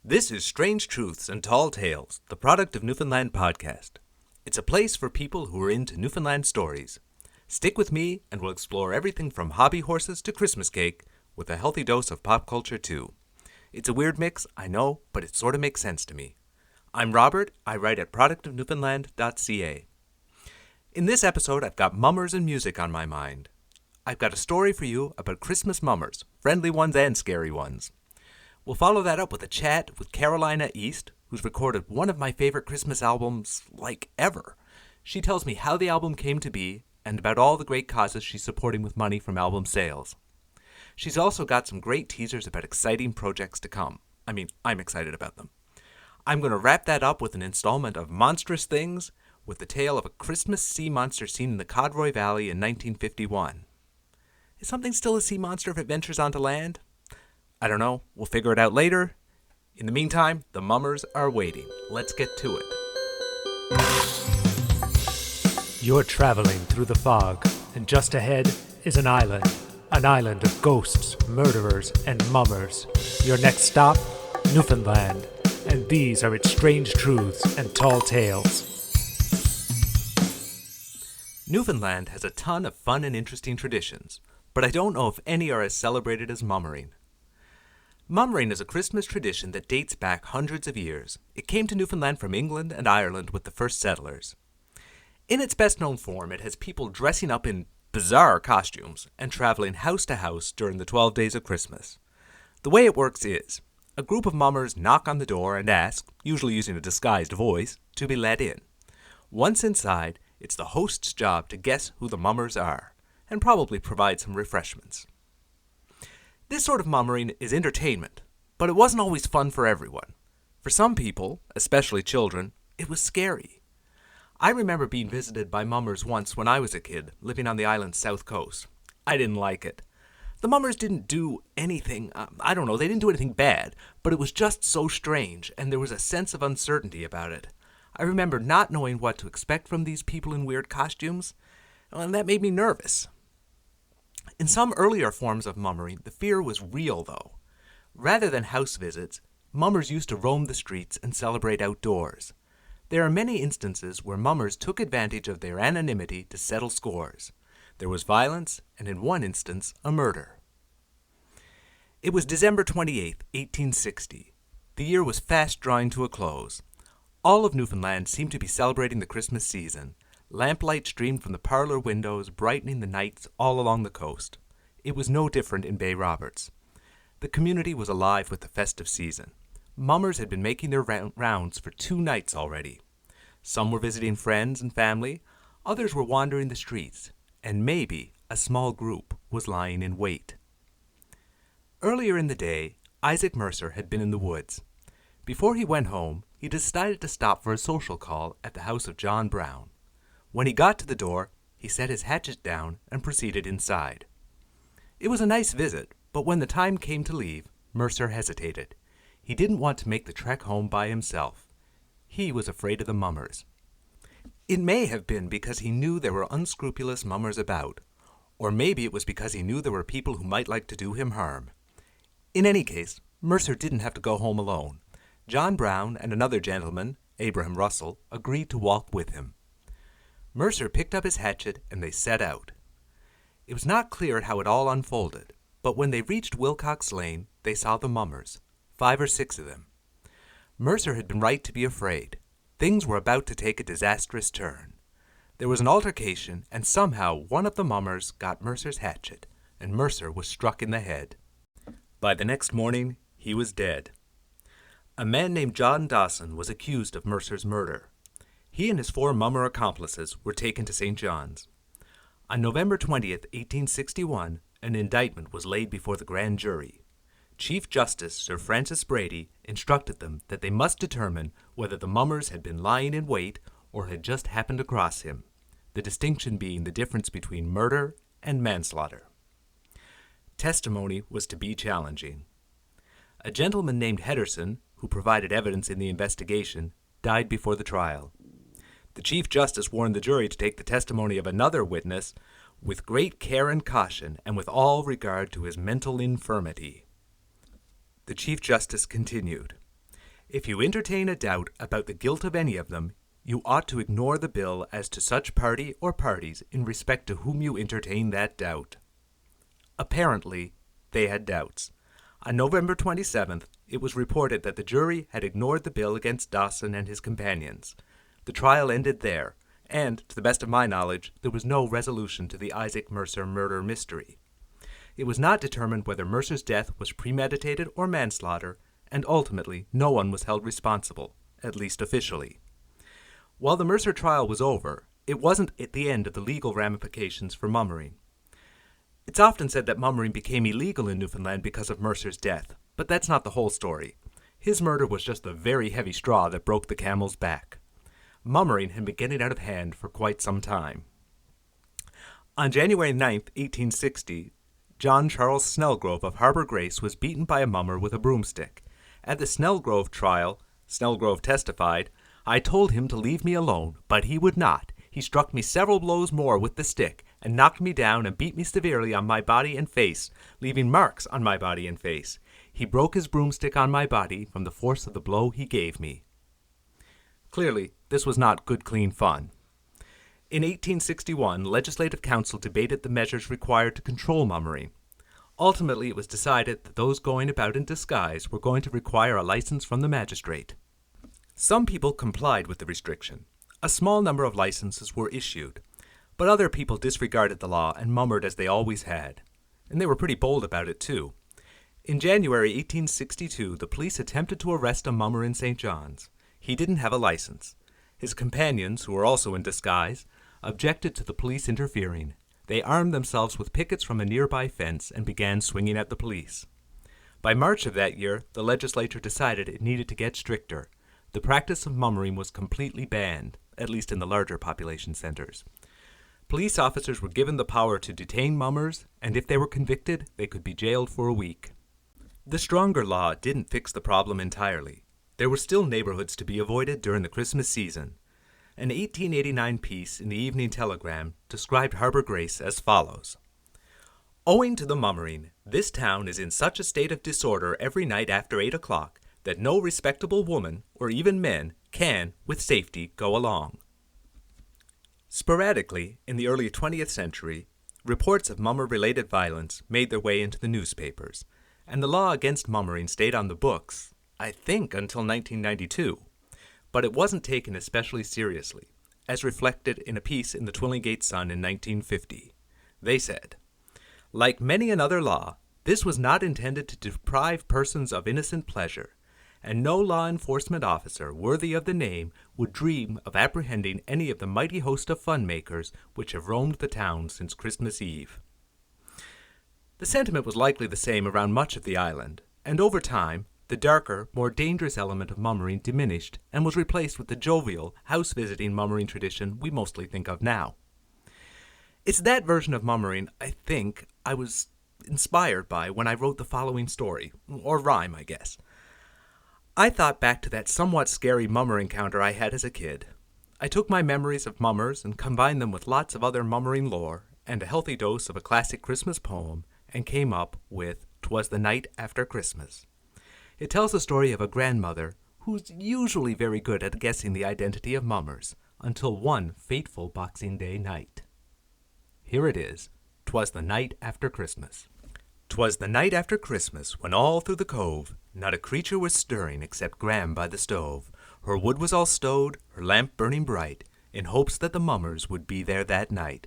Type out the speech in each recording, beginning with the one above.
This is Strange Truths and Tall Tales, the product of Newfoundland podcast. It's a place for people who are into Newfoundland stories. Stick with me and we'll explore everything from hobby horses to Christmas cake, with a healthy dose of pop culture too. It's a weird mix, I know, but it sort of makes sense to me. I'm Robert, I write at productofnewfoundland.ca. In this episode, I've got mummers and music on my mind. I've got a story for you about Christmas mummers, friendly ones and scary ones. We'll follow that up with a chat with Carolina East, who's recorded one of my favorite Christmas albums, ever. She tells me how the album came to be and about all the great causes she's supporting with money from album sales. She's also got some great teasers about exciting projects to come. I'm excited about them. I'm going to wrap that up with an installment of Monstrous Things with the tale of a Christmas sea monster seen in the Codroy Valley in 1951. Is something still a sea monster if it ventures onto land? I don't know. We'll figure it out later. In the meantime, the mummers are waiting. Let's get to it. You're traveling through the fog, and just ahead is an island of ghosts, murderers, and mummers. Your next stop, Newfoundland, and these are its strange truths and tall tales. Newfoundland has a ton of fun and interesting traditions, but I don't know if any are as celebrated as mummering. Mummering is a Christmas tradition that dates back hundreds of years. It came to Newfoundland from England and Ireland with the first settlers. In its best-known form, it has people dressing up in bizarre costumes and traveling house to house during the 12 days of Christmas. The way it works is, a group of mummers knock on the door and ask, usually using a disguised voice, to be let in. Once inside, it's the host's job to guess who the mummers are, and probably provide some refreshments. This sort of mummering is entertainment, but it wasn't always fun for everyone. For some people, especially children, it was scary. I remember being visited by mummers once when I was a kid, living on the island's south coast. I didn't like it. The mummers didn't do anything, they didn't do anything bad, but it was just so strange, and there was a sense of uncertainty about it. I remember not knowing what to expect from these people in weird costumes, and that made me nervous. In some earlier forms of mummering, the fear was real, though. Rather than house visits, mummers used to roam the streets and celebrate outdoors. There are many instances where mummers took advantage of their anonymity to settle scores. There was violence, and in one instance, a murder. It was December 28, 1860. The year was fast drawing to a close. All of Newfoundland seemed to be celebrating the Christmas season. Lamplight streamed from the parlor windows, brightening the nights all along the coast. It was no different in Bay Roberts. The community was alive with the festive season. Mummers had been making their rounds for 2 nights already. Some were visiting friends and family, others were wandering the streets, and maybe a small group was lying in wait. Earlier in the day, Isaac Mercer had been in the woods. Before he went home, he decided to stop for a social call at the house of John Brown. When he got to the door, he set his hatchet down and proceeded inside. It was a nice visit, but when the time came to leave, Mercer hesitated. He didn't want to make the trek home by himself. He was afraid of the mummers. It may have been because he knew there were unscrupulous mummers about, or maybe it was because he knew there were people who might like to do him harm. In any case, Mercer didn't have to go home alone. John Brown and another gentleman, Abraham Russell, agreed to walk with him. Mercer picked up his hatchet and they set out. It was not clear how it all unfolded, but when they reached Wilcox Lane, they saw the mummers, 5 or 6 of them. Mercer had been right to be afraid. Things were about to take a disastrous turn. There was an altercation, and somehow one of the mummers got Mercer's hatchet, and Mercer was struck in the head. By the next morning, he was dead. A man named John Dawson was accused of Mercer's murder. He and his 4 mummer accomplices were taken to St. John's. On November 20th, 1861, an indictment was laid before the grand jury. Chief Justice Sir Francis Brady instructed them that they must determine whether the mummers had been lying in wait or had just happened across him, the distinction being the difference between murder and manslaughter. Testimony was to be challenging. A gentleman named Henderson, who provided evidence in the investigation, died before the trial. The Chief Justice warned the jury to take the testimony of another witness with great care and caution, and with all regard to his mental infirmity. The Chief Justice continued, If you entertain a doubt about the guilt of any of them, you ought to ignore the bill as to such party or parties in respect to whom you entertain that doubt. Apparently, they had doubts. On November 27th, it was reported that the jury had ignored the bill against Dawson and his companions. The trial ended there, and, to the best of my knowledge, there was no resolution to the Isaac Mercer murder mystery. It was not determined whether Mercer's death was premeditated or manslaughter, and ultimately no one was held responsible, at least officially. While the Mercer trial was over, it wasn't at the end of the legal ramifications for mummering. It's often said that mummering became illegal in Newfoundland because of Mercer's death, but that's not the whole story. His murder was just the very heavy straw that broke the camel's back. Mummering had been getting out of hand for quite some time. On January 9, 1860, John Charles Snellgrove of Harbor Grace was beaten by a mummer with a broomstick. At the Snellgrove trial, Snellgrove testified, "I told him to leave me alone, but he would not. He struck me several blows more with the stick, and knocked me down and beat me severely on my body and face, leaving marks on my body and face. He broke his broomstick on my body from the force of the blow he gave me." Clearly, this was not good, clean fun. In 1861, Legislative Council debated the measures required to control mummering. Ultimately, it was decided that those going about in disguise were going to require a license from the magistrate. Some people complied with the restriction. A small number of licenses were issued, but other people disregarded the law and mummered as they always had. And they were pretty bold about it, too. In January 1862, the police attempted to arrest a mummer in St. John's. He didn't have a license. His companions, who were also in disguise, objected to the police interfering. They armed themselves with pickets from a nearby fence and began swinging at the police. By March of that year, the legislature decided it needed to get stricter. The practice of mummering was completely banned, at least in the larger population centers. Police officers were given the power to detain mummers, and if they were convicted, they could be jailed for a week. The stronger law didn't fix the problem entirely. There were still neighborhoods to be avoided during the Christmas season. An 1889 piece in the Evening Telegram described Harbor Grace as follows. "Owing to the mummering, this town is in such a state of disorder every night after 8 o'clock that no respectable woman, or even men, can, with safety, go along." Sporadically, in the early 20th century, reports of mummer-related violence made their way into the newspapers, and the law against mummering stayed on the books, I think until 1992, but it wasn't taken especially seriously, as reflected in a piece in the Twillingate Sun in 1950. They said, "Like many another law, this was not intended to deprive persons of innocent pleasure, and no law enforcement officer worthy of the name would dream of apprehending any of the mighty host of fun-makers which have roamed the town since Christmas Eve." The sentiment was likely the same around much of the island, and over time, the darker, more dangerous element of mummering diminished and was replaced with the jovial, house-visiting mummering tradition we mostly think of now. It's that version of mummering, I think, I was inspired by when I wrote the following story, or rhyme, I guess. I thought back to that somewhat scary mummer encounter I had as a kid. I took my memories of mummers and combined them with lots of other mummering lore and a healthy dose of a classic Christmas poem and came up with "'Twas the Night After Christmas." It tells the story of a grandmother who's usually very good at guessing the identity of mummers until one fateful Boxing Day night. Here it is, "'Twas the Night After Christmas." "'Twas the night after Christmas, when all through the cove not a creature was stirring except Gram by the stove. Her wood was all stowed, her lamp burning bright, in hopes that the mummers would be there that night.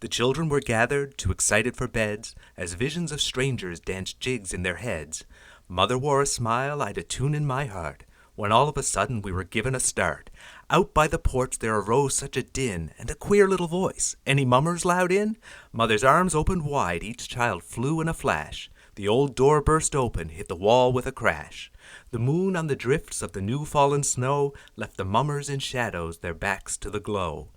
The children were gathered, too excited for beds, as visions of strangers danced jigs in their heads. Mother wore a smile, I'd a tune in my heart, when all of a sudden we were given a start. Out by the porch there arose such a din, and a queer little voice. 'Any mummers loud in?' Mother's arms opened wide, each child flew in a flash. The old door burst open, hit the wall with a crash. The moon on the drifts of the new-fallen snow left the mummers in shadows, their backs to the glow.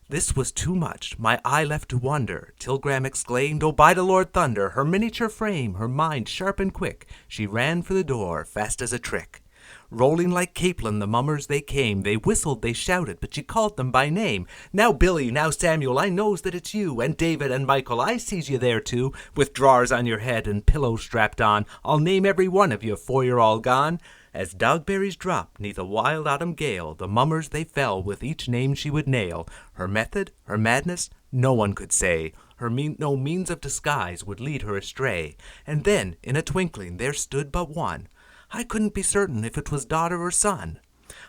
This was too much, my eye left to wonder, till Gram exclaimed, 'Oh, by the Lord thunder!' Her miniature frame, her mind sharp and quick, she ran for the door, fast as a trick. Rolling like capelin, the mummers they came, they whistled, they shouted, but she called them by name. 'Now Billy, now Samuel, I knows that it's you, and David and Michael, I sees you there too, with drawers on your head and pillows strapped on. I'll name every one of you 'fore you're all gone. As dogberries dropped 'neath a wild autumn gale, the mummers they fell with each name she would nail. Her method, her madness, no one could say. No means of disguise would lead her astray. And then, in a twinkling, there stood but one. I couldn't be certain if it was daughter or son.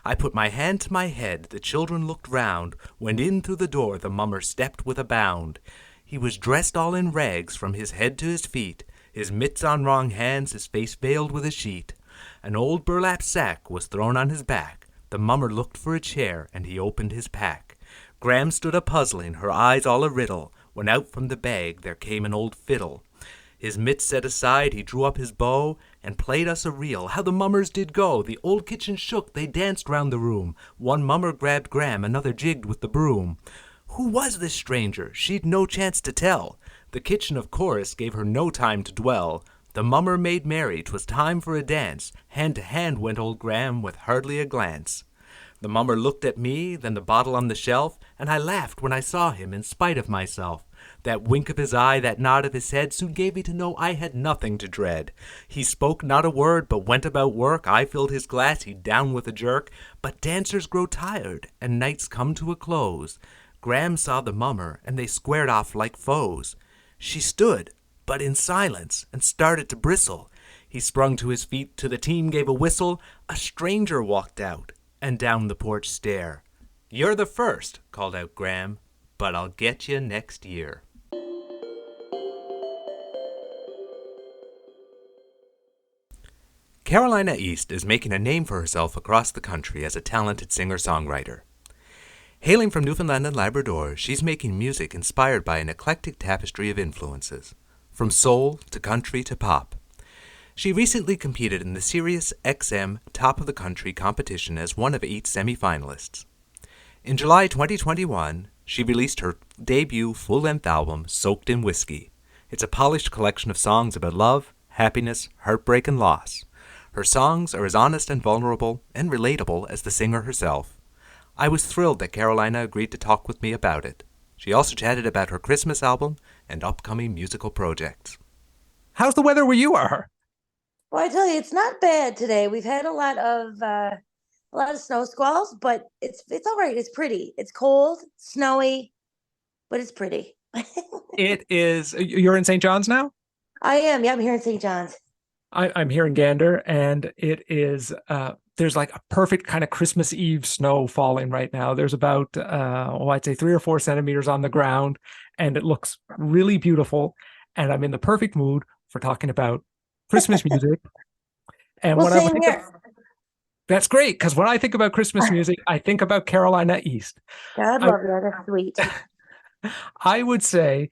I put my hand to my head, the children looked round, when in through the door the mummer stepped with a bound. He was dressed all in rags from his head to his feet, his mitts on wrong hands, his face veiled with a sheet. An old burlap sack was thrown on his back. The mummer looked for a chair, and he opened his pack. Gram stood a-puzzling, her eyes all a riddle, when out from the bag there came an old fiddle. His mitts set aside, he drew up his bow, and played us a reel. How the mummers did go! The old kitchen shook, they danced round the room. One mummer grabbed Gram, another jigged with the broom. Who was this stranger? She'd no chance to tell. The kitchen, of course, gave her no time to dwell. The mummer made merry, 'twas time for a dance. Hand to hand went old Gram with hardly a glance. The mummer looked at me, then the bottle on the shelf, and I laughed when I saw him in spite of myself. That wink of his eye, that nod of his head, soon gave me to know I had nothing to dread. He spoke not a word, but went about work. I filled his glass, he down with a jerk. But dancers grow tired, and nights come to a close. Gram saw the mummer, and they squared off like foes. She stood, but in silence, and started to bristle. He sprung to his feet, to the team gave a whistle. A stranger walked out, and down the porch stair. "You're the first," called out Gram, "but I'll get you next year." Carolina East is making a name for herself across the country as a talented singer-songwriter. Hailing from Newfoundland and Labrador, she's making music inspired by an eclectic tapestry of influences, from soul to country to pop. She recently competed in the Sirius XM Top of the Country competition as one of 8 semi-finalists. In July 2021, she released her debut full-length album, Soaked in Whiskey. It's a polished collection of songs about love, happiness, heartbreak, and loss. Her songs are as honest and vulnerable and relatable as the singer herself. I was thrilled that Carolina agreed to talk with me about it. She also chatted about her Christmas album and upcoming musical projects. How's the weather where you are? Well, I tell you, it's not bad today. We've had a lot of snow squalls, but it's all right. It's pretty. It's cold, snowy, but it's pretty. It is. You're in St. John's now? I am. Yeah, I'm here in St. John's. I'm here in Gander, and it is. There's like a perfect kind of Christmas Eve snow falling right now. There's about, I'd say 3 or 4 centimeters on the ground, and it looks really beautiful. And I'm in the perfect mood for talking about Christmas music. And Well, when I same think here. that's great, because when I think about Christmas music, I think about Carolina East. God love you. That's sweet. I would say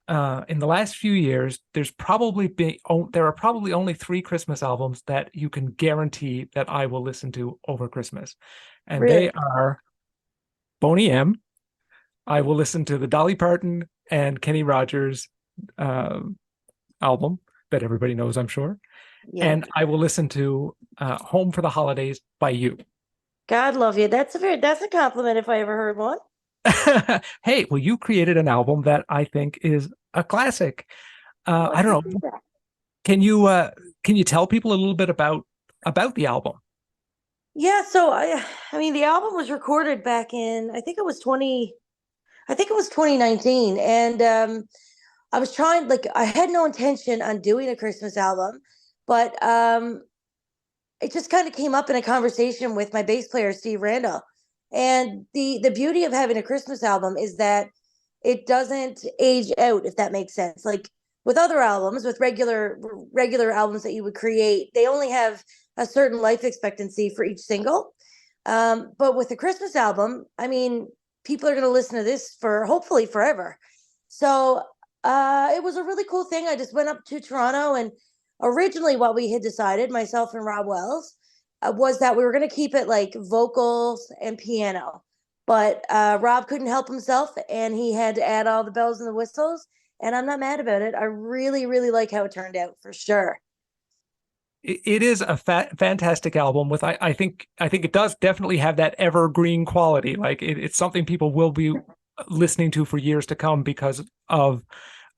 in the last few years, there are probably only 3 Christmas albums that you can guarantee that I will listen to over Christmas. And Really? they are Boney M. I will listen to the Dolly Parton and Kenny Rogers album that everybody knows, I'm sure. Yeah. And I will listen to Home for the Holidays by You. God love you. That's a compliment if I ever heard one. Hey, well, you created an album that I think is a classic. I don't know. Can you tell people a little bit about the album? Yeah, so I mean the album was recorded back in I think it was 2019, and I was trying, like, I had no intention on doing a Christmas album, but it just kind of came up in a conversation with my bass player Steve Randall. And the beauty of having a Christmas album is that it doesn't age out, if that makes sense. Like with other albums, with regular albums that you would create, they only have a certain life expectancy for each single. But with a Christmas album, I mean, people are going to listen to this for hopefully forever. So it was a really cool thing. I just went up to Toronto, and originally what we had decided, myself and Rob Wells, was that we were going to keep it like vocals and piano. But Rob couldn't help himself, and he had to add all the bells and the whistles. And I'm not mad about it. I really, really like how it turned out, for sure. It is a fantastic album with, I think it does definitely have that evergreen quality. Like it's something people will be listening to for years to come because of,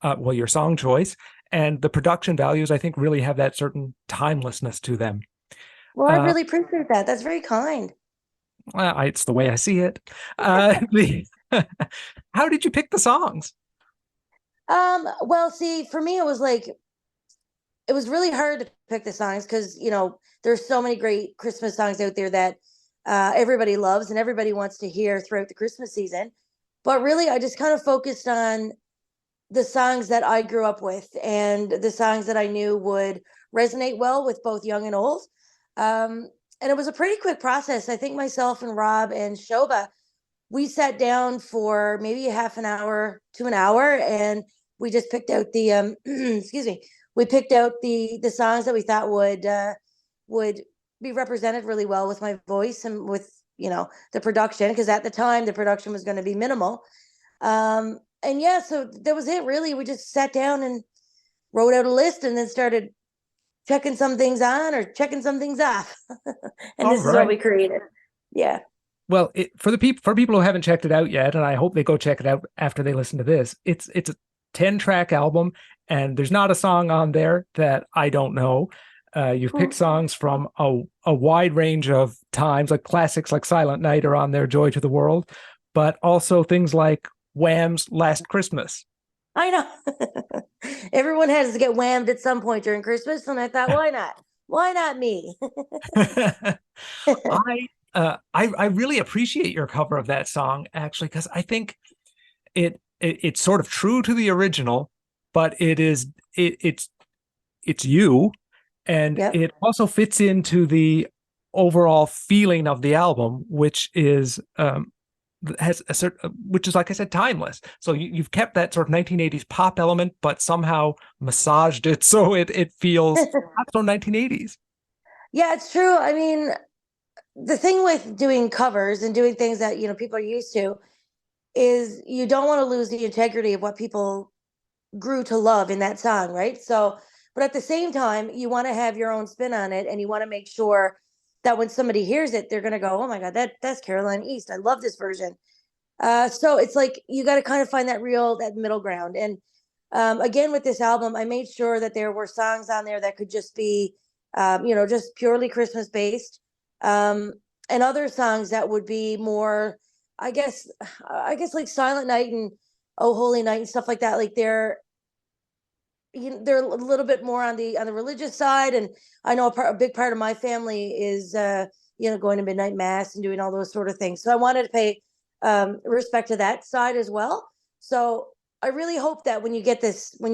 your song choice, and the production values, I think, really have that certain timelessness to them. Well, I Uh, really appreciate that. That's very kind. it's the way I see it. How did you pick the songs? Well, see, for me, it was really hard to pick the songs because there's so many great Christmas songs out there that everybody loves and everybody wants to hear throughout the Christmas season. But really, I just kind of focused on the songs that I grew up with and the songs that I knew would resonate well with both young and old. And it was a pretty quick process. I think myself and Rob and Shoba, we sat down for maybe a half an hour to an hour, and we just picked out the excuse me, we picked out the songs that we thought would be represented really well with my voice and with the production, because at the time the production was going to be minimal. And yeah, so that was it really. We just sat down and wrote out a list and then started checking some things on or checking some things off. And All this is what right. we created. Yeah. Well, for people who haven't checked it out yet, and I hope they go check it out after they listen to this, it's a 10-track album, and there's not a song on there that I don't know. You've picked songs from a wide range of times, like classics like Silent Night are on there, Joy to the World, but also things like Wham's Last Christmas. I know. Everyone has to get whammed at some point during Christmas, and I thought, why not? Why not me? I really appreciate your cover of that song, actually, because I think it's sort of true to the original, but it's you, and Yep. it also fits into the overall feeling of the album, which is has a certain, which is, like I said, timeless. So you've kept that sort of 1980s pop element, but somehow massaged it so it feels not so 1980s. Yeah, it's true. I mean, the thing with doing covers and doing things that people are used to is you don't want to lose the integrity of what people grew to love in that song, right? So, but at the same time, you want to have your own spin on it, and you want to make sure that when somebody hears it, they're going to go, "Oh my God, that's Caroline East. I love this version." So it's like you got to kind of find that middle ground. And again, with this album, I made sure that there were songs on there that could just be, just purely Christmas based, and other songs that would be more, I guess like Silent Night and Oh Holy Night and stuff like that. Like they're a little bit more on the religious side, and I know a big part of my family is going to midnight mass and doing all those sort of things. So I wanted to pay respect to that side as well. So I really hope that when you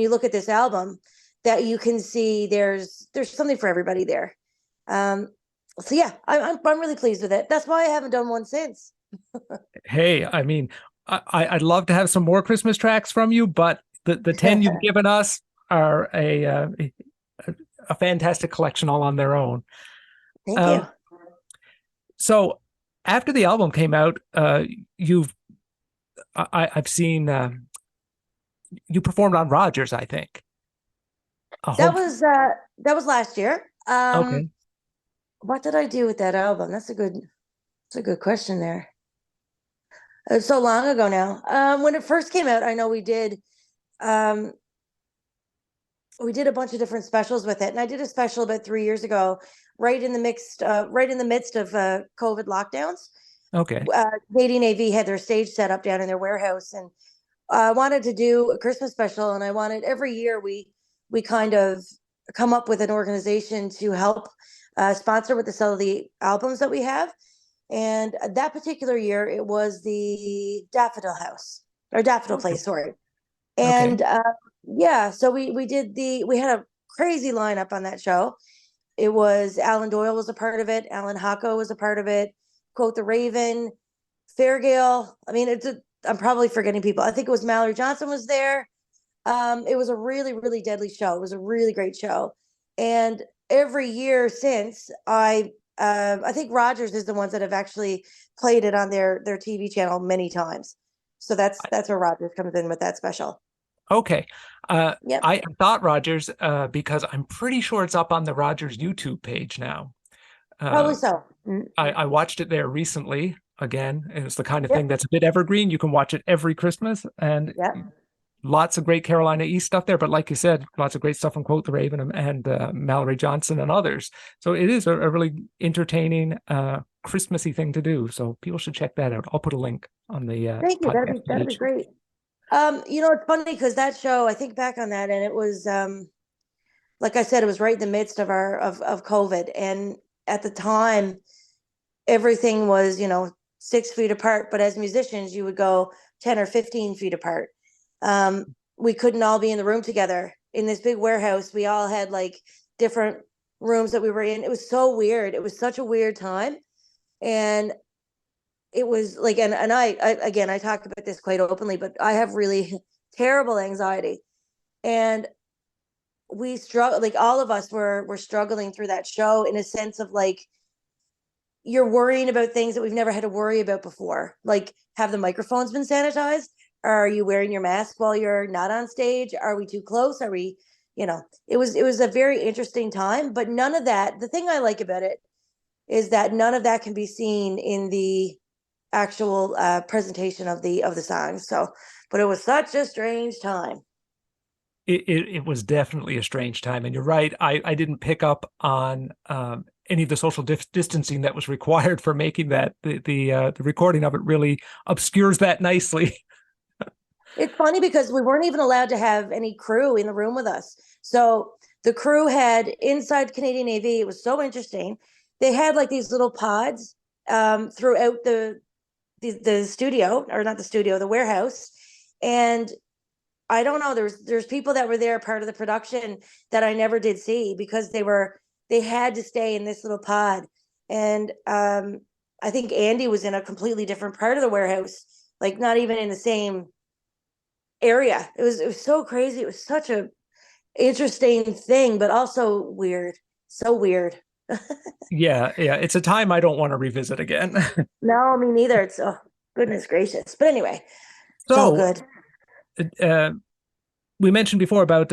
look at this album, that you can see there's something for everybody there. So yeah, I'm really pleased with it. That's why I haven't done one since. Hey, I mean, I'd love to have some more Christmas tracks from you, but the 10 you've given us are a fantastic collection all on their own. Thank you. So after the album came out, I've seen you performed on Rogers, I think. That was last year. Okay. What did I do with that album? That's a good question there. It was so long ago now. When it first came out, I know um, we did a bunch of different specials with it, and I did a special about 3 years ago, right in the midst of COVID lockdowns. Okay. Canadian AV had their stage set up down in their warehouse, and I wanted to do a Christmas special, and I wanted every year we kind of come up with an organization to help sponsor with the sale of the albums that we have. And that particular year, it was the Daffodil House or Daffodil Place, sorry. Okay. And yeah, so we had a crazy lineup on that show. It was Alan Doyle was a part of it, Alan Hacco was a part of it, Quote the Raven, Fairgale. I mean, I'm probably forgetting people. I think it was Mallory Johnson was there. It was a really, really deadly show. It was a really great show. And every year since, I think Rogers is the ones that have actually played it on their TV channel many times. So that's where Rogers comes in with that special. Okay. Yep. I thought Rogers because I'm pretty sure it's up on the Rogers YouTube page now. Probably so. I watched it there recently again, and it's the kind of Yep. thing that's a bit evergreen. You can watch it every Christmas, and Yep. lots of great Carolina East stuff there, but like you said, lots of great stuff from Quote the Raven and Mallory Johnson and others. So it is a really entertaining, Christmassy thing to do. So people should check that out. I'll put a link on the Thank you. podcast That'd be page. great. It's funny because that show, I think back on that, and it was like I said, it was right in the midst of of COVID, and at the time, everything was 6 feet apart. But as musicians, you would go 10 or 15 feet apart. We couldn't all be in the room together in this big warehouse. We all had like different rooms that we were in. It was so weird. It was such a weird time, and it was like, and I talk about this quite openly, but I have really terrible anxiety, and we struggle, like all of us were struggling through that show in a sense of like, you're worrying about things that we've never had to worry about before. Like, have the microphones been sanitized? Are you wearing your mask while you're not on stage? Are we too close? Are we, it was a very interesting time, but none of that, the thing I like about it is that none of that can be seen in the actual presentation of the songs. So, but it was such a strange time. It was definitely a strange time, and you're right. I didn't pick up on any of the social distancing that was required for making that. The recording of it really obscures that nicely. It's funny because we weren't even allowed to have any crew in the room with us. So the crew had inside Canadian AV. It was so interesting. They had like these little pods throughout the studio, or not the studio, the warehouse, and I don't know. There's people that were there, part of the production, that I never did see because they had to stay in this little pod. And I think Andy was in a completely different part of the warehouse, like not even in the same area. It was so crazy. It was such a interesting thing, but also weird. So weird. Yeah. It's a time I don't want to revisit again. No, me neither. It's, oh goodness gracious. But anyway, it's all good. We mentioned before about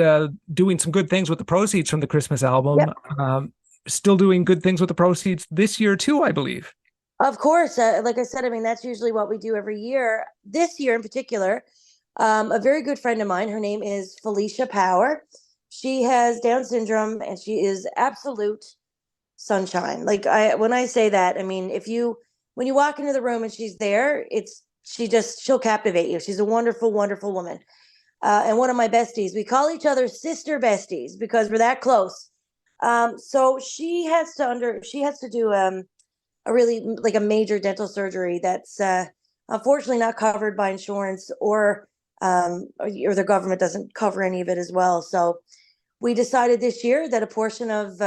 doing some good things with the proceeds from the Christmas album. Yep. Still doing good things with the proceeds this year too, I believe. Of course. Like I said, I mean, that's usually what we do every year. This year in particular, a very good friend of mine, her name is Felicia Power. She has Down syndrome and she is absolute sunshine. Like when I say that, I mean, when you walk into the room and she's there, she'll captivate you. She's a wonderful, wonderful woman. And one of my besties. We call each other sister besties because we're that close. So she has to do a really like a major dental surgery that's unfortunately not covered by insurance, or the government doesn't cover any of it as well. So we decided this year that a portion of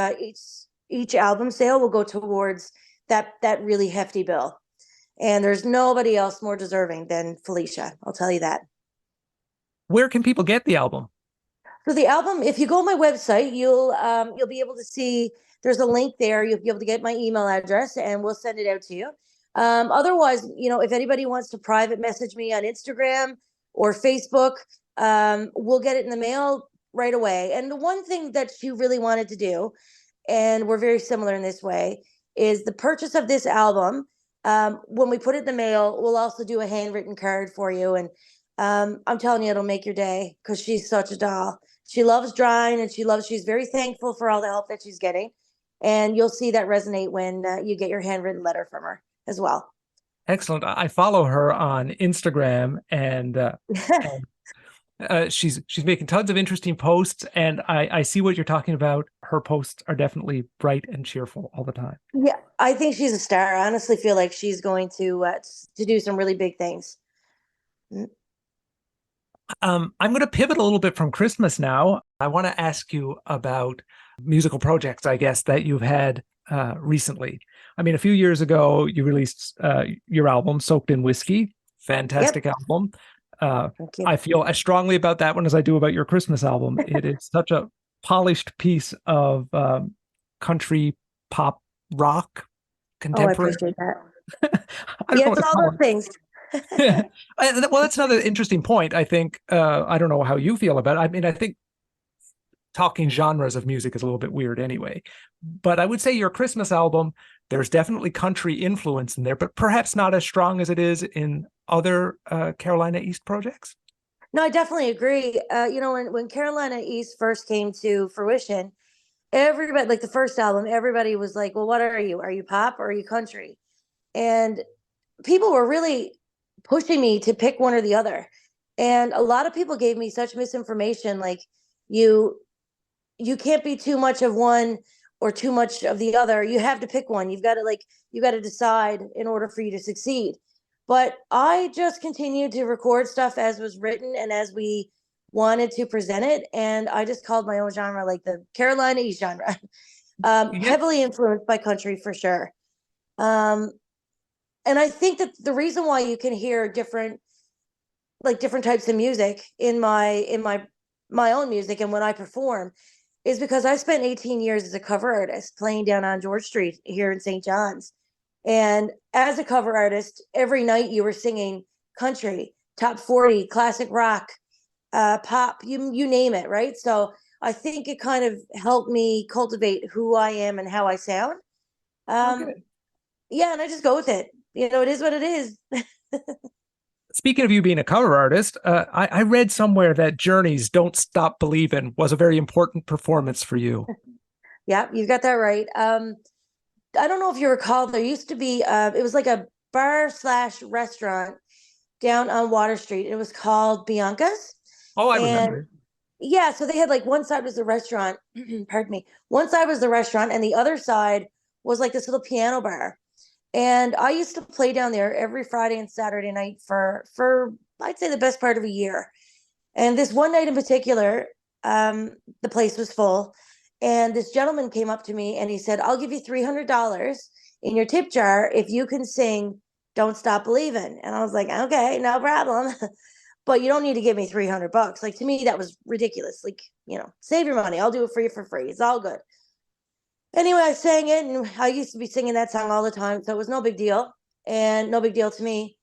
each album sale will go towards that really hefty bill. And there's nobody else more deserving than Felicia. I'll tell you that. Where can people get the album? So the album, if you go on my website, you'll be able to see, there's a link there. You'll be able to get my email address and we'll send it out to you. Otherwise, if anybody wants to private message me on Instagram or Facebook, we'll get it in the mail right away. And the one thing that you really wanted to do, and we're very similar in this way, is the purchase of this album. When we put it in the mail, we'll also do a handwritten card for you. And I'm telling you, it'll make your day because she's such a doll. She loves drawing and she's very thankful for all the help that she's getting. And you'll see that resonate when you get your handwritten letter from her as well. Excellent. I follow her on Instagram and she's making tons of interesting posts, and I see what you're talking about. Her posts are definitely bright and cheerful all the time. Yeah, I think she's a star. I honestly feel like she's going to do some really big things. I'm going to pivot a little bit from Christmas now. I want to ask you about musical projects, I guess, that you've had recently. I mean, a few years ago, you released your album, Soaked in Whiskey. Fantastic album. I feel as strongly about that one as I do about your Christmas album. It is such a polished piece of country pop rock, contemporary. Oh, I appreciate that. It's all those things. Well, that's another interesting point. I think, I don't know how you feel about it. I mean, I think talking genres of music is a little bit weird anyway. But I would say your Christmas album, there's definitely country influence in there, but perhaps not as strong as it is in other Carolina East projects. No, I definitely agree. When Carolina East first came to fruition, everybody, like the first album, everybody was like, well, what are you? Are you pop or are you country? And people were really pushing me to pick one or the other. And a lot of people gave me such misinformation, like you you can't be too much of one or too much of the other. You have to pick one. You got to decide in order for you to succeed. But I just continued to record stuff as was written and as we wanted to present it. And I just called my own genre like the Carolina East genre. Yeah. Heavily influenced by country for sure. Um, and I think that the reason why you can hear different types of music in my own music and when I perform is because I spent 18 years as a cover artist playing down on George Street here in St. John's. And as a cover artist, every night you were singing country, top 40, classic rock, pop, you name it, right? So I think it kind of helped me cultivate who I am and how I sound. Um, Okay. yeah, and I just go with it. It is what it is. Speaking of you being a cover artist, I read somewhere that Journey's "Don't Stop Believin'" was a very important performance for you. Yeah, you've got that right. I don't know if you recall, there used to be it was like a bar slash restaurant down on Water Street. It was called Bianca's. Oh, I And remember. yeah, so they had like one side was the restaurant, pardon me. One side was the restaurant and the other side was like this little piano bar. And I used to play down there every Friday and Saturday night for I'd say the best part of a year. And this one night in particular, the place was full. And this gentleman came up to me and he said, I'll give you $300 in your tip jar if you can sing Don't Stop Believing. And I was like, okay, no problem. But you don't need to give me 300 bucks. Like to me, that was ridiculous. Like, save your money. I'll do it for you for free. It's all good. Anyway, I sang it and I used to be singing that song all the time. So it was no big deal and no big deal to me.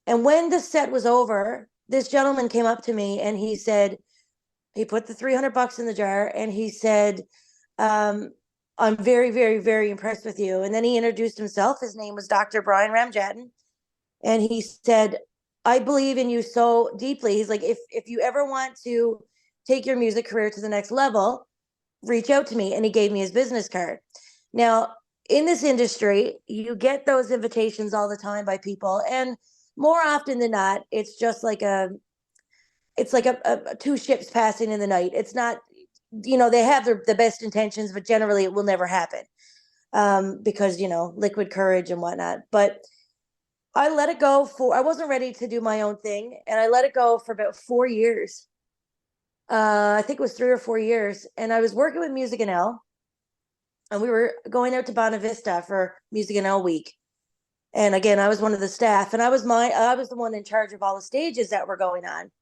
And when the set was over, this gentleman came up to me and he said, he put the 300 bucks in the jar and he said, I'm very, very, very impressed with you. And then he introduced himself. His name was Dr. Brian Ramjatan. And he said, I believe in you so deeply. He's like, if you ever want to take your music career to the next level, reach out to me. And he gave me his business card. Now, in this industry, you get those invitations all the time by people. And more often than not, it's like a two ships passing in the night. It's not, they have the best intentions, but generally it will never happen because, liquid courage and whatnot. But I let it go I wasn't ready to do my own thing. And I let it go for about 4 years. I think it was 3 or 4 years. And I was working with Music and L, and we were going out to Bonavista for Music and L week. And again, I was one of the staff, and I was the one in charge of all the stages that were going on.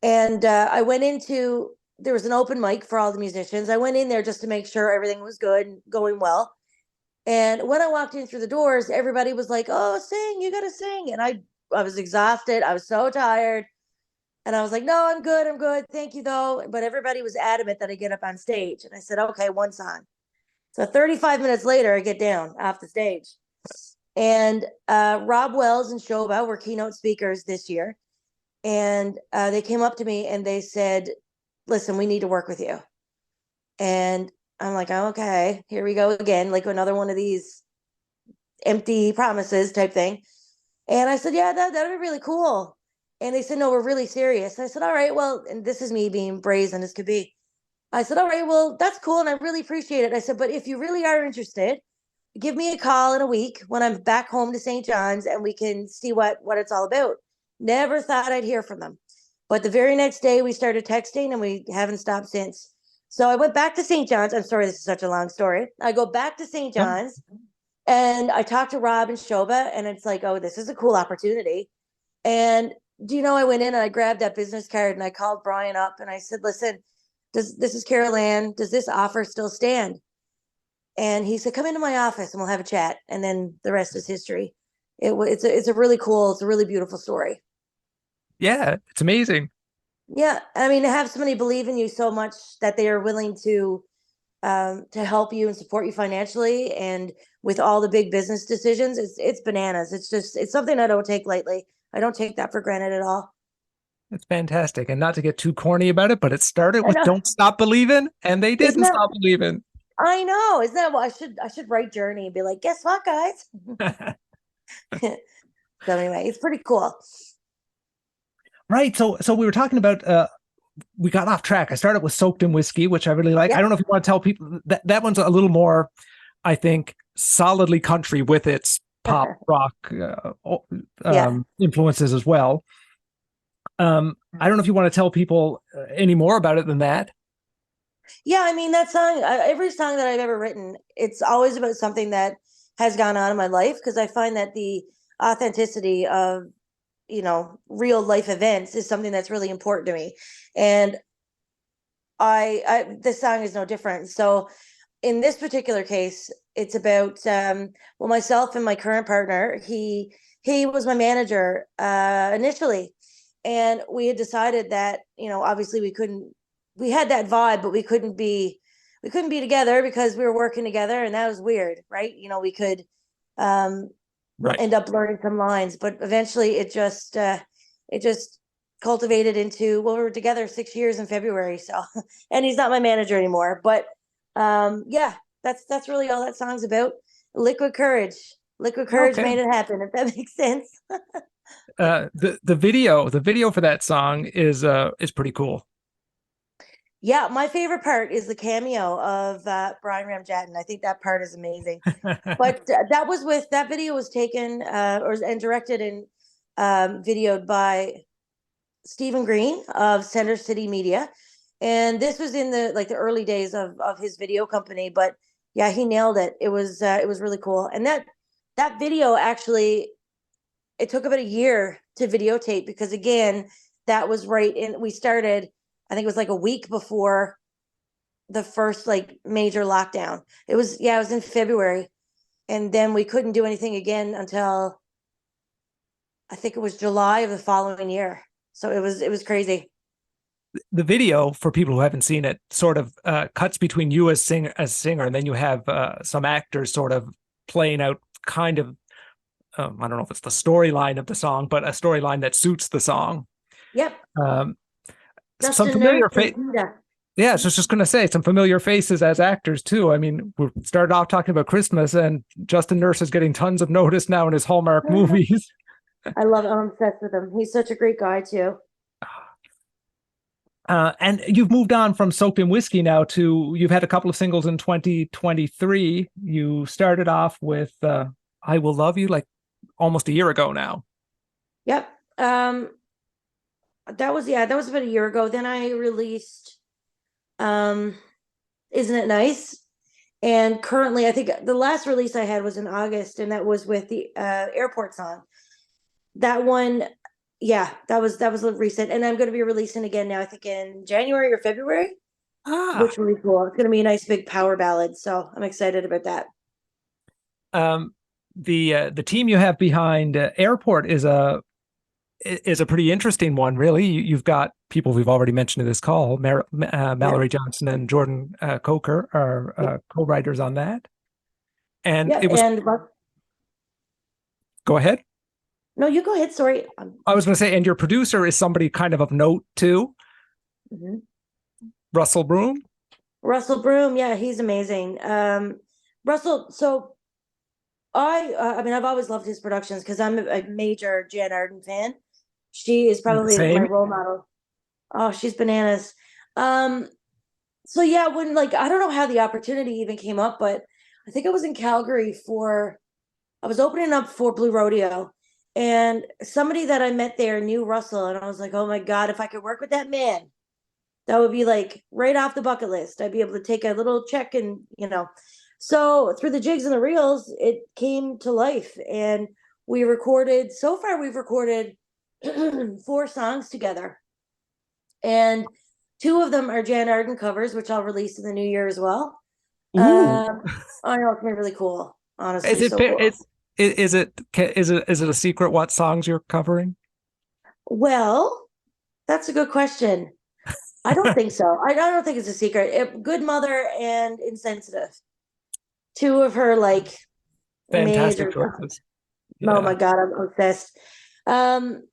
And there was an open mic for all the musicians. I went in there just to make sure everything was good and going well. And when I walked in through the doors, everybody was like, oh, sing, you got to sing. And I was exhausted. I was so tired. And I was like, no, I'm good. I'm good. Thank you, though. But everybody was adamant that I get up on stage. And I said, okay, one song. So 35 minutes later, I get down off the stage. And Rob Wells and Shoba were keynote speakers this year. And they came up to me and they said, listen, we need to work with you. And I'm like, oh, okay, here we go again, like another one of these empty promises type thing. And I said, yeah, that'd be really cool. And they said, no, we're really serious. And I said, all right, well, and this is me being brazen as could be. I said, all right, well, that's cool. And I really appreciate it. I said, but if you really are interested, give me a call in a week when I'm back home to St. John's and we can see what it's all about. Never thought I'd hear from them. But the very next day we started texting and we haven't stopped since. So I went back to St. John's. I'm sorry, this is such a long story. I go back to St. John's and I talked to Rob and Shoba, and it's like, oh, this is a cool opportunity. And I went in and I grabbed that business card and I called Brian up and I said, listen, this is Carol Ann. Does this offer still stand? And he said, come into my office and we'll have a chat. And then the rest is history. It's a really cool, it's a really beautiful story. Yeah, it's amazing. Yeah. I mean, to have somebody believe in you so much that they are willing to help you and support you financially and with all the big business decisions, it's bananas. It's something I don't take lightly. I don't take that for granted at all. It's fantastic. And not to get too corny about it, but it started I with know. "Don't Stop Believing," and they Isn't didn't that? stop believing. I know. Isn't that what I should write Journey and be like, guess what, guys? So anyway, it's pretty cool. Right. So we were talking about we got off track. I started with "Soaked in Whiskey," which I really like. I Yep. don't know if you want to tell people that that one's a little more, I think, solidly country with its pop rock Yeah. influences as well. I don't know if you want to tell people any more about it than that. Yeah, I mean that song. Every song that I've ever written, it's always about something that has gone on in my life because I find that the authenticity of real life events is something that's really important to me, and I this song is no different. So in this particular case, it's about well, myself and my current partner. He was my manager initially, and we had decided that obviously we couldn't. We had that vibe, but we couldn't be together because we were working together, and that was weird, right? We could um, Right. end up learning some lines, but eventually it just cultivated into, well, we were together 6 years in February, so and he's not my manager anymore. But yeah, that's really all that song's about. Liquid courage. Liquid courage Okay. made it happen, if that makes sense. The video for that song is pretty cool. Yeah, my favorite part is the cameo of Brian Ramjatin. I think that part is amazing. But that video was taken and directed and videoed by Stephen Green of Center City Media, and this was in the early days of his video company. But yeah, he nailed it. It was really cool, and that video actually, it took about a year to videotape because again, that was right in we started. I think it was like a week before the first like major lockdown. It was in February, and then we couldn't do anything again until I think it was July of the following year. So it was crazy. The video, for people who haven't seen it, sort of cuts between you as singer, and then you have some actors sort of playing out kind of I don't know if it's the storyline of the song, but a storyline that suits the song. Yep. Um, some Justin Nurse familiar and face. Peter. Yeah, so I was just going to say some familiar faces as actors too. I mean, we started off talking about Christmas, and Justin Nurse is getting tons of notice now in his Hallmark movies. I love him. I'm obsessed with him. He's such a great guy too. And you've moved on from "Soaked in Whiskey" now to you've had a couple of singles in 2023. You started off with "I Will Love You" like almost a year ago now. Yep. That was about a year ago. Then I released Isn't It Nice? And currently I think the last release I had was in August, and that was with the airport song. That one, yeah, that was recent. And I'm gonna be releasing again now, I think in January or February, Ah, which will be cool. It's gonna be a nice big power ballad. So I'm excited about that. um, the team you have behind Airport is a pretty interesting one, really. You've got people we've already mentioned in this call. Yeah. Mallory Johnson and Jordan Coker are Yeah. co-writers on that. And Yeah. it was, And go ahead. no, you go ahead. Sorry. I was going to say, and your producer is somebody kind of note too, Mhm. Russell Broom. Russell Broom. Yeah, he's amazing. Russell. So I mean, I've always loved his productions because I'm a major Jan Arden fan. She is probably my Same. role model. Oh, she's bananas. Um, so yeah, when like I don't know how the opportunity even came up, but I think I was in Calgary I was opening up for Blue Rodeo, and somebody that I met there knew Russell, and I was like, oh my God, if I could work with that man, that would be like right off the bucket list. I'd be able to take a little check and. So through the jigs and the reels, it came to life, and so far we've recorded 4 songs together, and 2 of them are Jan Arden covers, which I'll release in the new year as well. Ooh, I know it's gonna be really cool. is Honestly, it so fair? cool. Is it a secret what songs you're covering? Well, that's a good question. I don't think so. I don't think it's a secret. Good Mother and Insensitive. 2 of her like Fantastic major. choices. Oh my Yeah. God, I'm obsessed. Um,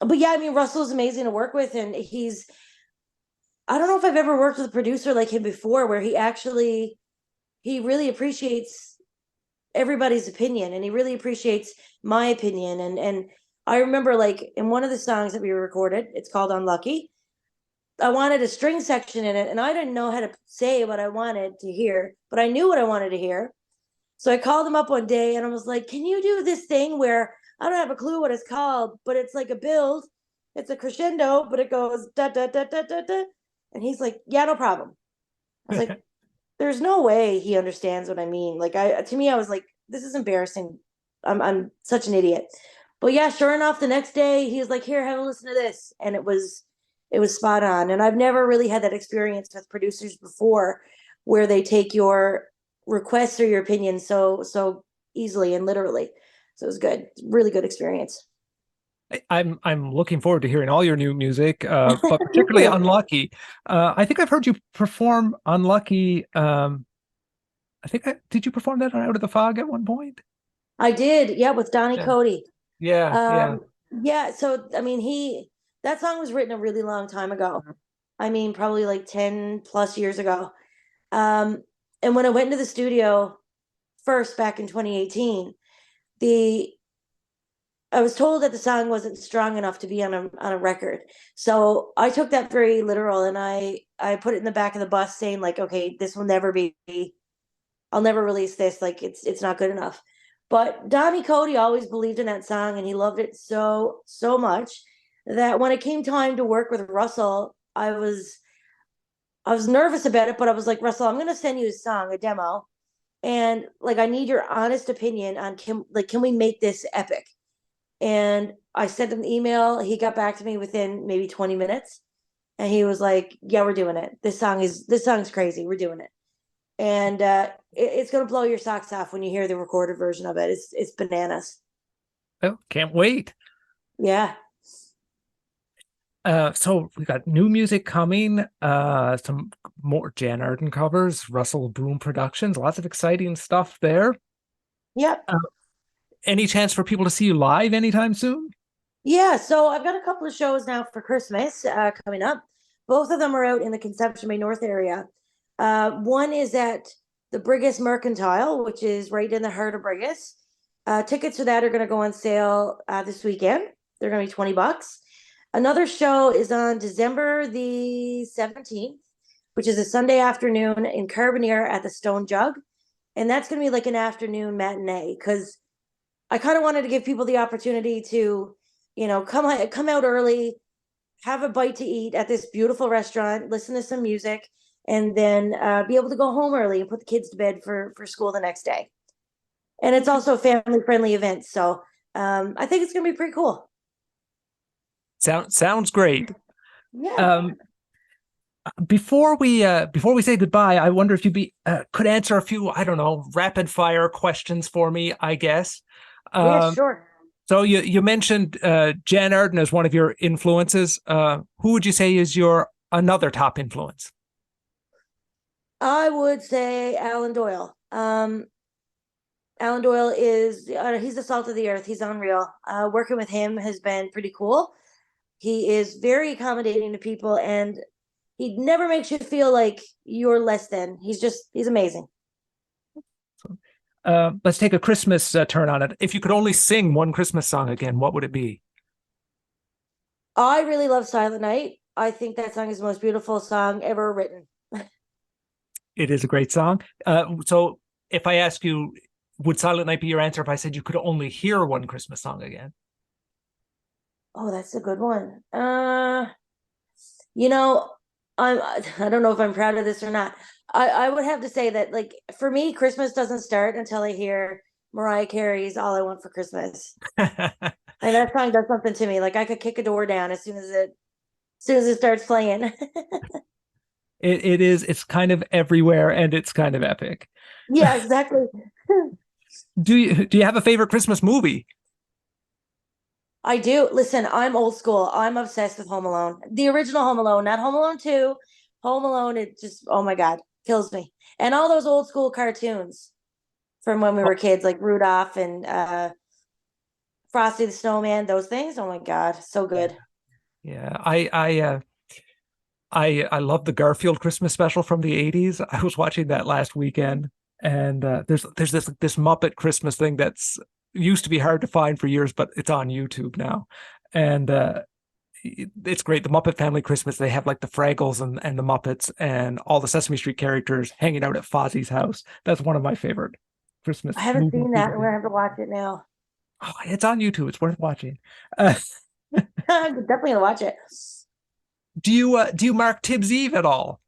but yeah, I mean, Russell's amazing to work with, and I don't know if I've ever worked with a producer like him before, where he really appreciates everybody's opinion, and he really appreciates my opinion. And I remember, like, in one of the songs that we recorded, it's called Unlucky. I wanted a string section in it, and I didn't know how to say what I wanted to hear, but I knew what I wanted to hear. So I called him up one day and I was like, "Can you do this thing where I don't have a clue what it's called, but it's like a build, it's a crescendo, but it goes da da da da da da." And he's like, "Yeah, no problem." I was like, "There's no way he understands what I mean." Like, to me, I was like, "This is embarrassing. I'm such an idiot." But yeah, sure enough, the next day he was like, "Here, have a listen to this," and it was spot on. And I've never really had that experience with producers before, where they take your requests or your opinions so easily and literally. So it was good, really good experience. I'm looking forward to hearing all your new music, but Me particularly too. Unlucky. I think I've heard you perform Unlucky. Did you perform that on Out of the Fog at one point? I did, yeah, with Donnie Yeah, Cody. yeah, yeah. Um, yeah, so I mean, that song was written a really long time ago. I mean, probably like 10 plus years ago. Um, and when I went into the studio first back in 2018, the I was told that the song wasn't strong enough to be on a record. So I took that very literal, and I put it in the back of the bus saying, like, "Okay, this will never be I'll never release this. Like, it's not good enough." But Donnie Cody always believed in that song, and he loved it so much that when it came time to work with Russell, I was nervous about it, but I was like, "Russell, I'm gonna send you a song, a demo, and like, I need your honest opinion on, can we make this epic?" And I sent him an email. He got back to me within maybe 20 minutes, and he was like, "Yeah, we're doing it. This song's crazy. We're doing it." And it's gonna blow your socks off when you hear the recorded version of it. It's bananas. Oh, can't wait. Yeah. So we got new music coming, some more Jan Arden covers, Russell Broom Productions, lots of exciting stuff there. Yep. Uh, any chance for people to see you live anytime soon? Yeah. So I've got a couple of shows now for Christmas coming up. Both of them are out in the Conception Bay North area. One is at the Brigus Mercantile, which is right in the heart of Brigus. Tickets for that are going to go on sale this weekend. They're going to be $20. Another show is on December the 17th, which is a Sunday afternoon in Carbonear at the Stone Jug. And that's going to be like an afternoon matinee, because I kind of wanted to give people the opportunity to, come out early, have a bite to eat at this beautiful restaurant, listen to some music, and then be able to go home early and put the kids to bed for school the next day. And it's also a family friendly event. So I think it's going to be pretty cool. Sounds great. Yeah. Um, before we say goodbye, I wonder if you could answer a few, I don't know, rapid fire questions for me, I guess. Yeah, Um, sure. so you mentioned Jan Arden as one of your influences. Who would you say is your another top influence? I would say Alan Doyle. Alan Doyle he's the salt of the earth. He's unreal. Working with him has been pretty cool. He is very accommodating to people, and he never makes you feel like you're less than. He's amazing. Let's take a Christmas turn on it. If you could only sing one Christmas song again, what would it be? I really love Silent Night. I think that song is the most beautiful song ever written. It is a great song. So if I ask you, would Silent Night be your answer if I said you could only hear one Christmas song again? Oh, that's a good one. You know, I don't know if I'm proud of this or not. I would have to say that, like, for me, Christmas doesn't start until I hear Mariah Carey's "All I Want for Christmas." And that song does something to me. Like, I could kick a door down as soon as it starts playing. It's kind of everywhere and it's kind of epic. Yeah, exactly. Do you have a favorite Christmas movie? I do. Listen, I'm old school. I'm obsessed with Home Alone. The original Home Alone, not Home Alone 2. Home Alone, it just, oh my God, kills me. And all those old school cartoons from when we were kids, like Rudolph and Frosty the Snowman, those things. Oh my God, so good. Yeah, I love the Garfield Christmas special from the 80s. I was watching that last weekend, and there's this Muppet Christmas thing that's used to be hard to find for years, but it's on YouTube now. And it's great. The Muppet Family Christmas, they have like the Fraggles and the Muppets and all the Sesame Street characters hanging out at Fozzie's house. That's one of my favorite I Christmas haven't movies. seen that. I'm gonna have to watch it now. Oh, it's on YouTube. It's worth watching. Uh, I'm definitely gonna watch it. do you mark Tibbs Eve at all?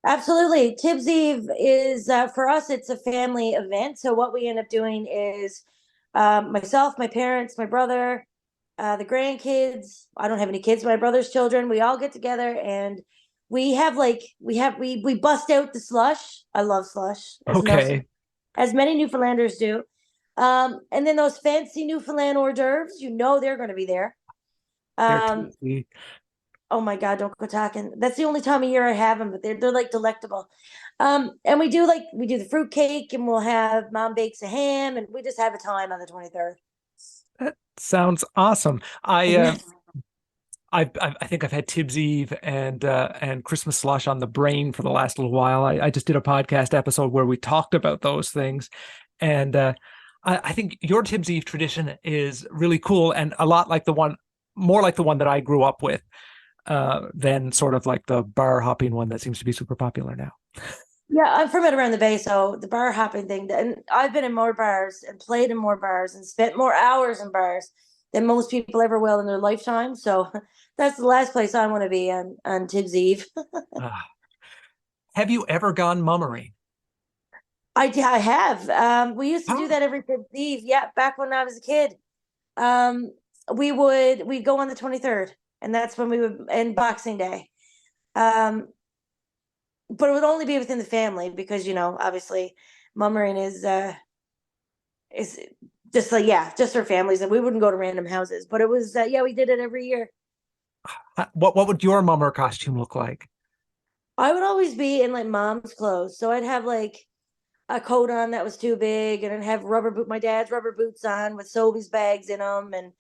Absolutely. Tibbs Eve is for us, it's a family event. So what we end up doing is myself, my parents, my brother, the grandkids. I don't have any kids, my brother's children. We all get together and we have like we bust out the slush. I love slush, Okay. as many Newfoundlanders do. And then those fancy Newfoundland hors d'oeuvres, you know they're going to be there. They're Um, tasty. oh my God, don't go talking. That's the only time of year I have them, but they're like delectable. And we do the fruit cake, and we'll have mom bakes a ham, and we just have a time on the 23rd. That sounds awesome. I think I've had Tibbs Eve and Christmas slush on the brain for the last little while. I just did a podcast episode where we talked about those things, and I think your Tibbs Eve tradition is really cool and a lot like more like the one that I grew up with, than sort of like the bar hopping one that seems to be super popular now. Yeah, I'm from it around the bay, so the bar hopping thing, and I've been in more bars and played in more bars and spent more hours in bars than most people ever will in their lifetime. So that's the last place I want to be on Tibbs Eve. Ah. Have you ever gone mummering? I have. We used to do Oh, that every Tibbs Eve. Yeah, back when I was a kid. We'd go on the 23rd, and that's when we would end Boxing Day. Um, but it would only be within the family because obviously mummering is just like, yeah, just for families, and we wouldn't go to random houses. But it was yeah, we did it every year. what would your mummer costume look like? I would always be in like mom's clothes, so I'd have like a coat on that was too big, and I'd have my dad's rubber boots on with Sobeys bags in them, and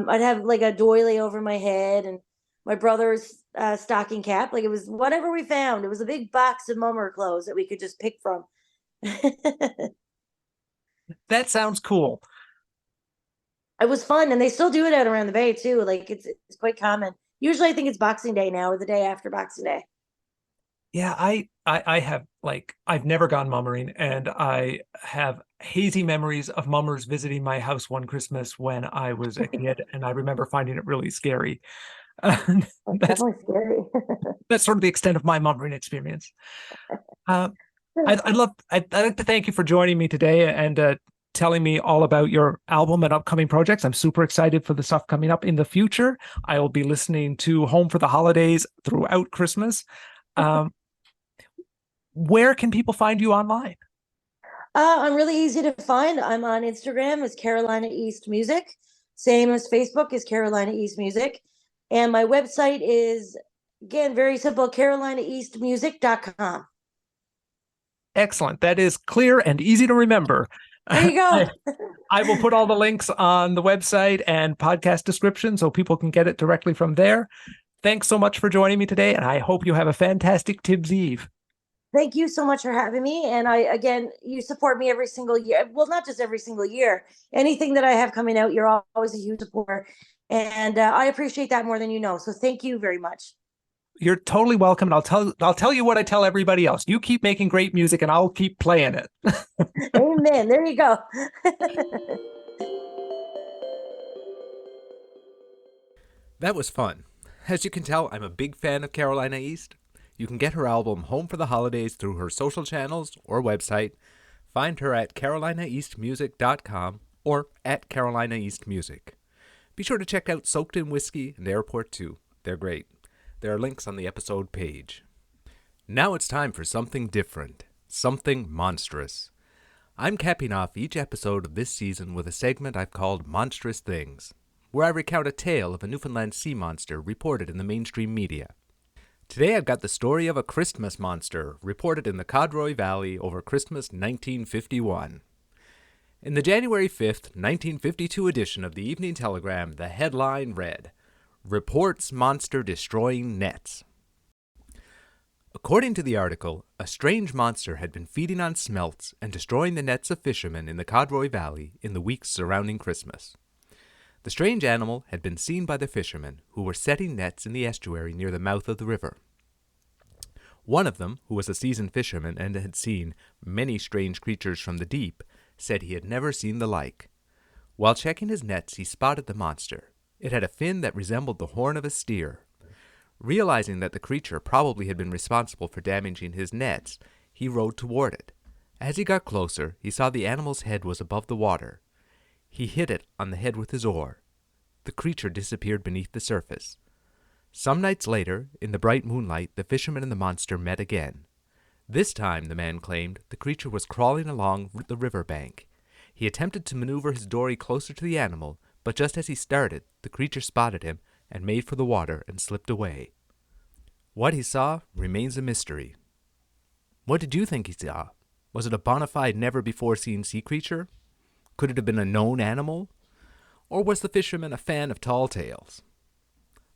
I'd have like a doily over my head, and my brother's stocking cap. Like it was whatever we found. It was a big box of mummer clothes that we could just pick from. That sounds cool. It was fun, and they still do it out around the bay too. Like it's quite common. Usually, I think it's Boxing Day now or the day after Boxing Day. Yeah, I have like I've never gone mummering, and I have hazy memories of mummers visiting my house one Christmas when I was a kid, and I remember finding it really scary. It's That's definitely scary. that's sort of the extent of my mummering experience. Uh, I'd like to thank you for joining me today and telling me all about your album and upcoming projects. I'm super excited for the stuff coming up in the future. I will be listening to Home for the Holidays throughout Christmas. Um, where can people find you online? I'm really easy to find. I'm on Instagram as Carolina East Music, same as Facebook is Carolina East Music, and my website is again very simple, carolinaeastmusic.com. Excellent. That is clear and easy to remember. There you go. I will put all the links on the website and podcast description so people can get it directly from there. Thanks so much for joining me today, and I hope you have a fantastic Tibbs Eve. Thank you so much for having me. And you support me every single year. Well, not just every single year. Anything that I have coming out, you're always a huge supporter. And I appreciate that more than you know. So thank you very much. You're totally welcome. And I'll tell you what I tell everybody else. You keep making great music and I'll keep playing it. Amen. There you go. That was fun. As you can tell, I'm a big fan of Carolina East. You can get her album Home for the Holidays through her social channels or website. Find her at carolinaeastmusic.com or at Carolina East Music. Be sure to check out Soaked in Whiskey and Airport 2. They're great. There are links on the episode page. Now it's time for something different, something monstrous. I'm capping off each episode of this season with a segment I've called Monstrous Things, where I recount a tale of a Newfoundland sea monster reported in the mainstream media. Today I've got the story of a Christmas monster reported in the Codroy Valley over Christmas 1951. In the January 5th, 1952 edition of the Evening Telegram, the headline read, "Reports Monster Destroying Nets." According to the article, a strange monster had been feeding on smelts and destroying the nets of fishermen in the Codroy Valley in the weeks surrounding Christmas. The strange animal had been seen by the fishermen, who were setting nets in the estuary near the mouth of the river. One of them, who was a seasoned fisherman and had seen many strange creatures from the deep, said he had never seen the like. While checking his nets, he spotted the monster. It had a fin that resembled the horn of a steer. Realizing that the creature probably had been responsible for damaging his nets, he rowed toward it. As he got closer, he saw the animal's head was above the water. He hit it on the head with his oar. The creature disappeared beneath the surface. Some nights later, in the bright moonlight, the fisherman and the monster met again. This time, the man claimed, the creature was crawling along the river bank. He attempted to maneuver his dory closer to the animal, but just as he started, the creature spotted him and made for the water and slipped away. What he saw remains a mystery. What did you think he saw? Was it a bona fide never-before-seen sea creature? Could it have been a known animal? Or was the fisherman a fan of tall tales?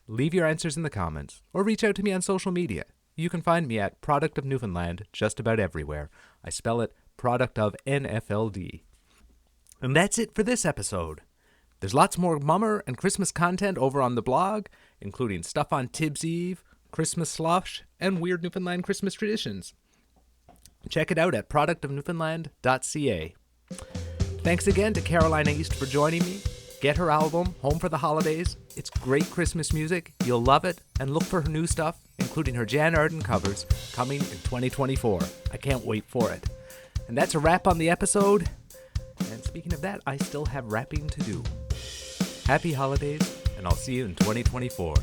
Leave your answers in the comments, or reach out to me on social media. You can find me at Product of Newfoundland just about everywhere. I spell it Product of NFLD. And that's it for this episode. There's lots more Mummer and Christmas content over on the blog, including stuff on Tibbs Eve, Christmas slush, and weird Newfoundland Christmas traditions. Check it out at productofnewfoundland.ca. Thanks again to Carolina East for joining me. Get her album, Home for the Holidays. It's great Christmas music. You'll love it. And look for her new stuff, including her Jan Arden covers, coming in 2024. I can't wait for it. And that's a wrap on the episode. And speaking of that, I still have rapping to do. Happy holidays, and I'll see you in 2024.